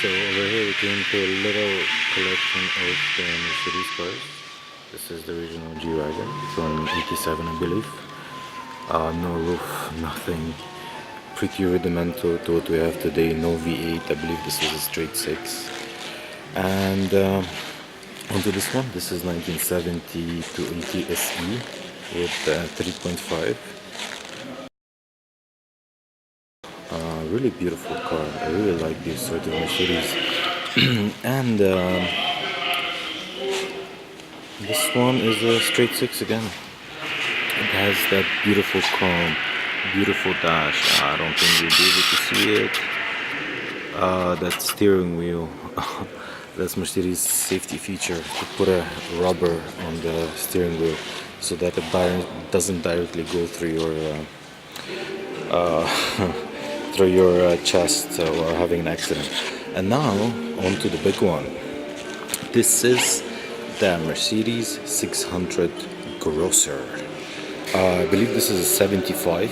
So over here we came to a little collection of the Mercedes cars. This is the original G-Wagon from 87, I believe. No roof, nothing. Pretty rudimental to what we have today. No V8, I believe this was a straight 6. And onto this one. This is 1970 to 80 SE with 3.5. Really beautiful car. I really like these sort of Mercedes. And this one is a straight 6 again. It has that beautiful chrome, beautiful dash. I don't think you'll be able to see it. That steering wheel. That's Mercedes' safety feature, to put a rubber on the steering wheel so that it doesn't directly go through your through your chest while having an accident. And now on to the big one. This is the Mercedes 600 Grosser. I believe this is a 75,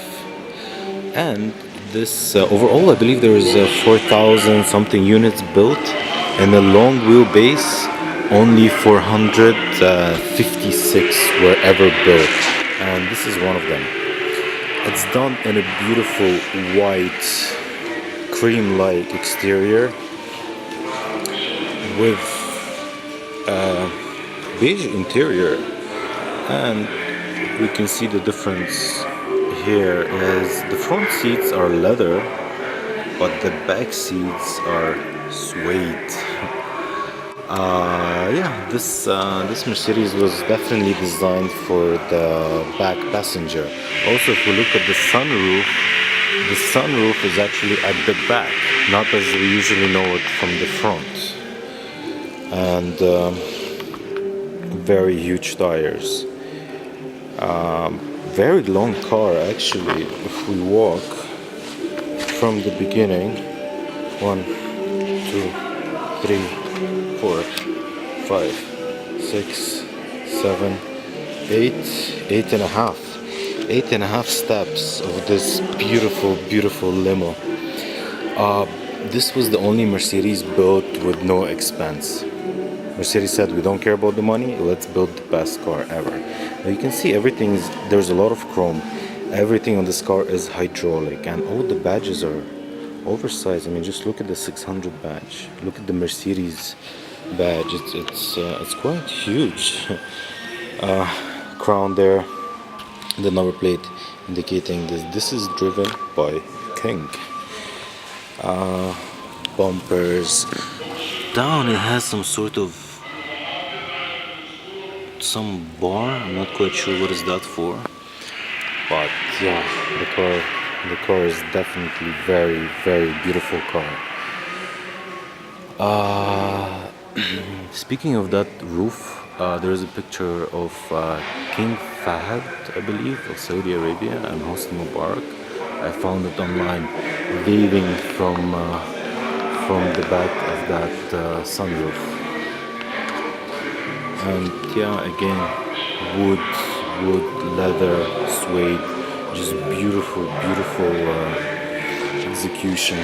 and this overall I believe there is 4,000 something units built, and a long wheelbase only 456 were ever built, and this is one of them. It's done in a beautiful white cream-like exterior with beige interior, and we can see the difference here is the front seats are leather, but the back seats are suede. This Mercedes was definitely designed for the back passenger. Also, if we look at the sunroof is actually at the back, not as we usually know it from the front. And very huge tires. Very long car actually. If we walk from the beginning, 1, 2, 3, 4, 5, 6, 7, 8, 8.5. 8.5 steps of this beautiful limo. This was the only Mercedes built with no expense. Mercedes said, we don't care about the money, let's build the best car ever. Now you can see there's a lot of chrome. Everything on this car is hydraulic, and all the badges are oversized. I mean, just look at the 600 badge. Look at the Mercedes badge. It's quite huge. Crown there, the number plate indicating this is driven by King. Bumpers. Down it has some sort of some bar. I'm not quite sure what is that for, but yeah, the car is definitely very beautiful car. Speaking of that roof, there is a picture of King Fahd, I believe, of Saudi Arabia, and Hosni Mubarak. I found it online, waving from the back of that sunroof. And yeah, again, wood, leather, suede, just beautiful execution.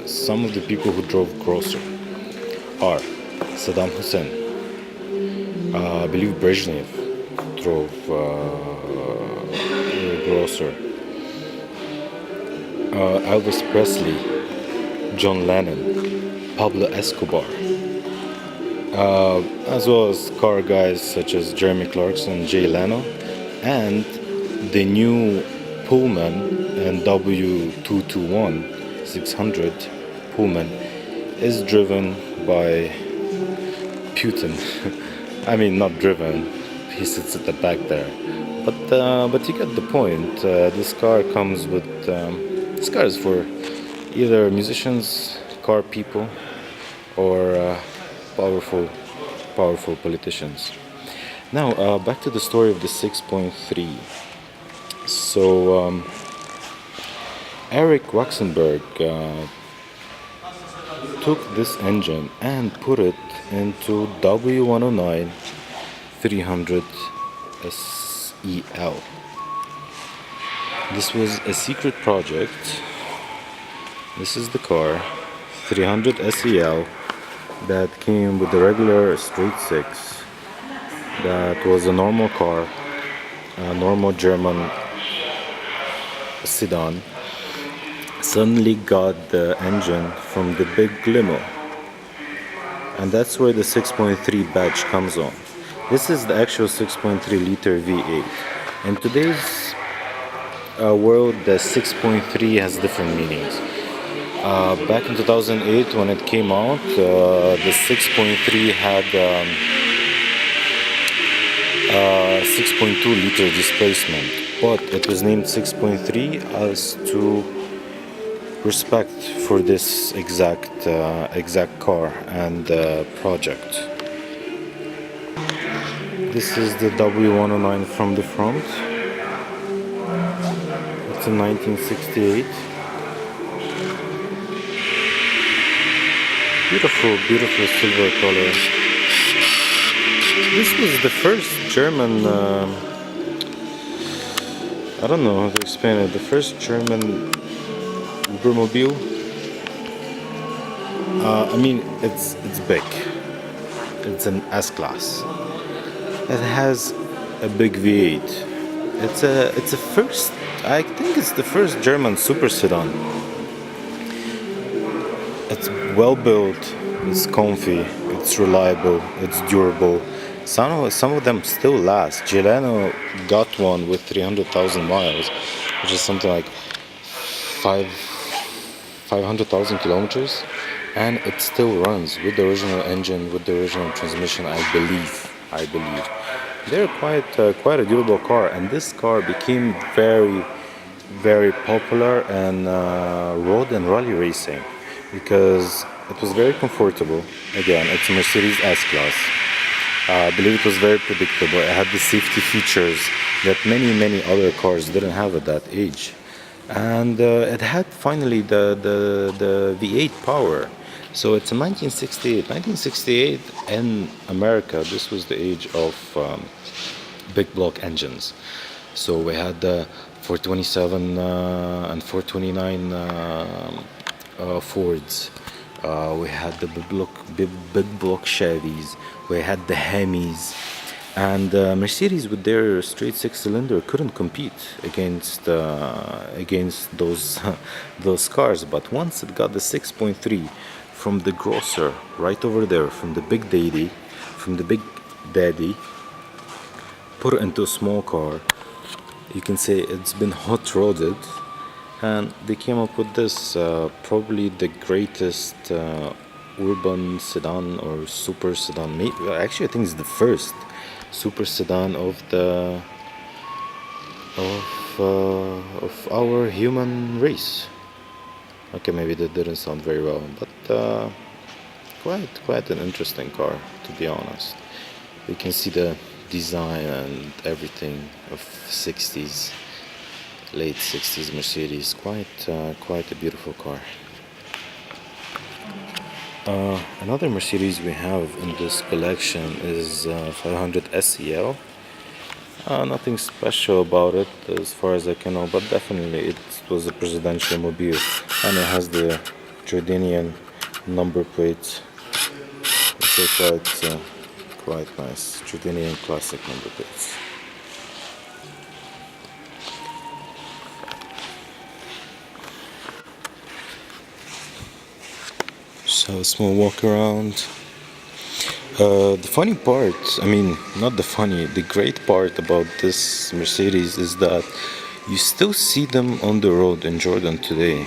Some of the people who drove Grosser are Saddam Hussein, I believe Brezhnev drove Grosser, Elvis Presley, John Lennon, Pablo Escobar, as well as car guys such as Jeremy Clarkson, Jay Leno, and the new Pullman and W221 600 Pullman is driven by Putin. I mean, not driven, he sits at the back there, but you get the point. This car comes with this car is for either musicians, car people, or powerful politicians. Now back to the story of the 6.3. So Eric Waxenberg took this engine and put it into W109 300 SEL. This was a secret project. This is the car, 300 SEL that came with the regular straight six. That was a normal car, a normal German sedan. Suddenly got the engine from the big limo, and that's where the 6.3 badge comes on. This is the actual 6.3 liter V8. In today's world, the 6.3 has different meanings. Back in 2008, when it came out, the 6.3 had 6.2 liter displacement, but it was named 6.3 as to respect for this exact car and project. This is the W109 from the front. It's a 1968. Beautiful silver color. This was the first German, I don't know how to explain it, the first German Ubermobile. I mean, it's big. It's an S-Class. It has a big V8. It's a first, I think it's the first German super sedan. It's well built, it's comfy, it's reliable, it's durable. Some of them still last. Gileno got one with 300,000 miles, which is something like 500,000 kilometers, and it still runs with the original engine, with the original transmission. I believe. They're quite a durable car, and this car became very popular in road and rally racing because it was very comfortable. Again, it's a Mercedes S-Class. I believe it was very predictable. It had the safety features that many other cars didn't have at that age, and it had finally the V8 power. So it's a 1968. 1968 in America. This was the age of big block engines. So we had the 427 and 429 Fords. We had the big block Chevys. We had the Hemis, and Mercedes with their straight six-cylinder couldn't compete against those those cars. But once it got the 6.3 from the grocer right over there, from the big daddy, put it into a small car, you can say it's been hot-rodded. And they came up with this, probably the greatest urban sedan or super sedan. Actually, I think it's the first super sedan of our human race. Okay, maybe that didn't sound very well, but quite an interesting car, to be honest. You can see the design and everything of 60s. Late 60s Mercedes, quite a beautiful car. Another Mercedes we have in this collection is 500 SEL. Nothing special about it as far as I can know, but definitely it was a presidential mobile, and it has the Jordanian number plates, which are quite nice. Jordanian classic number plates. So a small walk around. The funny part, the great part about this Mercedes is that you still see them on the road in Jordan today.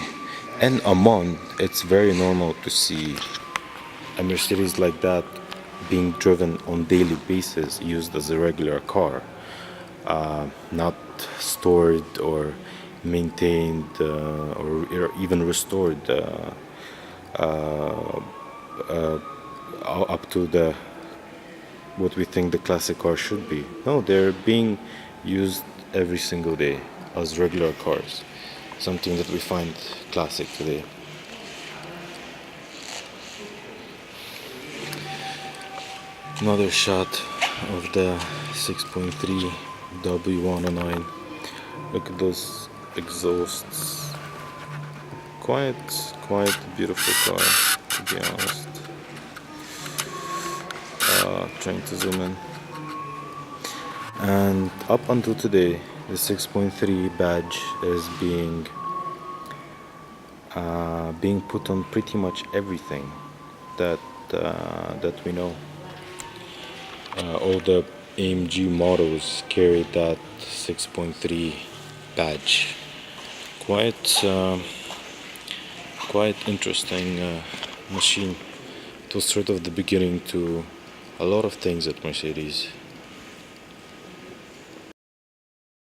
In Amman, it's very normal to see a Mercedes like that being driven on daily basis, used as a regular car, not stored or maintained or even restored up to what we think the classic car should be. No, they're being used every single day as regular cars, something that we find classic today. Another shot of the 6.3 W109. Look at those exhausts, quite a beautiful car, to be honest. Trying to zoom in. And up until today, the 6.3 badge is being put on pretty much everything that we know. All the AMG models carry that 6.3 badge. Quite interesting machine. It was sort of the beginning to a lot of things at Mercedes.